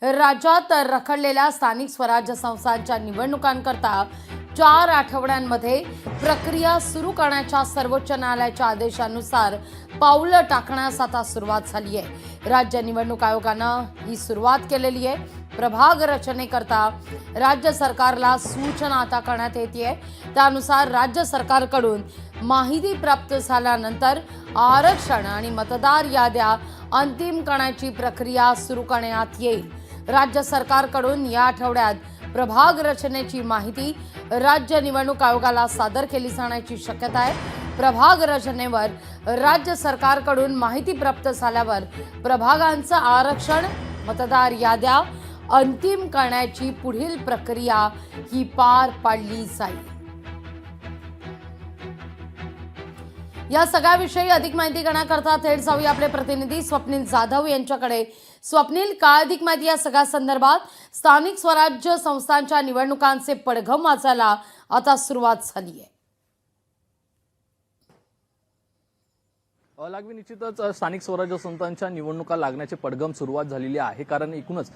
राज्यात रखडलेल्या स्थानिक स्वराज्य संस्थांच्या निवडणुकांकरता 4 आठवड्यांमध्ये प्रक्रिया सुरू करण्याच्या सर्वोच्च न्यायालयाच्या आदेशानुसार पाऊलं टाकण्यास आता सुरुवात झाली आहे। राज्य निवडणूक आयोगानं ही सुरुवात केलेली आहे। प्रभाग रचनेकरता राज्य सरकारला सूचना आता करण्यात येते। त्यानुसार राज्य सरकारकडून माहिती प्राप्त झाल्यानंतर आरक्षण आणि मतदार याद्या अंतिम करण्याची प्रक्रिया सुरू करण्यात येईल। राज्य सरकारकडून या आठवड्यात प्रभाग रचनेची माहिती राज्य निवडणूक आयोगाला सादर केली जाण्याची शक्यता आहे। प्रभाग रचनेवर राज्य सरकारकडून माहिती प्राप्त झाल्यावर प्रभागांचं आरक्षण, मतदार याद्या अंतिम करण्याची पुढील प्रक्रिया ही पार पाडली जाईल। या सगळ्याविषयी अधिक माहिती घेण्याकरता थेट जाऊया आपले प्रतिनिधी स्वप्नील जाधव यांच्याकडे। स्वप्नील, काय अधिक माहिती या सगळ्या संदर्भात? स्थानिक स्वराज्य संस्थांच्या निवडणुकांचे पडघम वाजायला आता सुरुवात झाली आहे। लागवी निश्चितच स्थानिक स्वराज्य संस्थांच्या निवडणुका लागण्याची पडघम सुरुवात झालेली आहे। कारण एकूणच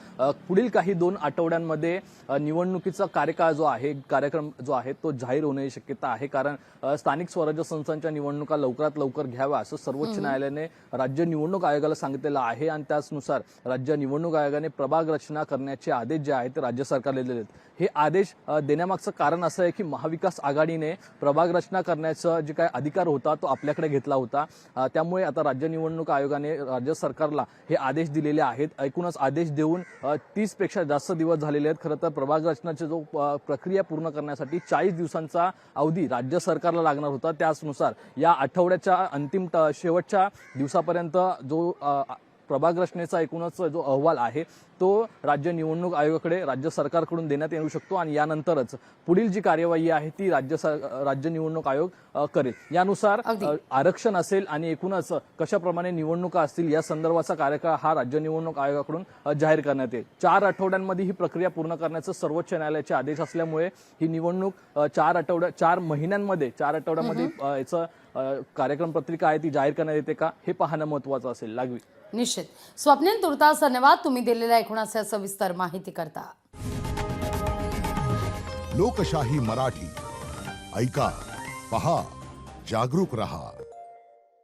पुढील काही 2 आठवड्यांमध्ये निवडणुकीचा कार्यक्रम जो आहे तो जाहीर होण्याची शक्यता आहे। कारण स्थानिक स्वराज्य संस्थांच्या निवडणुका लवकरात लवकर घ्याव्या असं सर्वोच्च न्यायालयाने राज्य निवडणूक आयोगाला सांगितलेलं आहे। आणि त्यानुसार राज्य निवडणूक आयोगाने प्रभाग रचना करण्याचे आदेश जे आहेत ते राज्य सरकारला दिले आहेत। हे आदेश देण्यामागचं कारण असं आहे की महाविकास आघाडीने प्रभाग रचना करण्याचा जे काही अधिकार होता तो आपल्याकडे घेतला होता। त्यामुळे आता राज्य निवडणूक आयोगाने राज्य सरकारला हे आदेश दिलेले आहेत। एकूणच आदेश देऊन 30 पेक्षा जास्त दिवस झालेले आहेत। खरं तर प्रभाग रचनाची जो प्रक्रिया पूर्ण करण्यासाठी 40 दिवसांचा अवधी राज्य सरकारला लागणार होता। त्यानुसार या आठवड्याच्या अंतिम शेवटच्या दिवसापर्यंत जो प्रभाग रचनेचा एकूणच जो अहवाल आहे तो राज्य निवडणूक आयोगाकडे राज्य सरकारकडून देण्यात येऊ शकतो। आणि यानंतरच पुढील जी कार्यवाही आहे ती राज्य निवडणूक आयोग करेल। यानुसार आरक्षण असेल आणि एकूणच कशाप्रमाणे निवडणुका असतील या संदर्भाचा कार्यकाळ हा राज्य निवडणूक आयोगाकडून जाहीर करण्यात येईल। 4 आठवड्यांमध्ये ही प्रक्रिया पूर्ण करण्याचा सर्वोच्च न्यायालयाचे आदेश असल्यामुळे ही निवडणूक 4 महिन्यांमध्ये 4 आठवड्यांमध्ये याचं कार्यक्रम पत्रिका आहे ती जाहीर करण्यात येते का हे पाहणं महत्त्वाचं असेल। लागवी निश्चित। स्वप्नील, तुर्तास धन्यवाद तुम्ही दिलेल्या एकूणाच्या सविस्तर माहिती करता। लोकशाही मराठी ऐका, पहा, जागरूक रहा।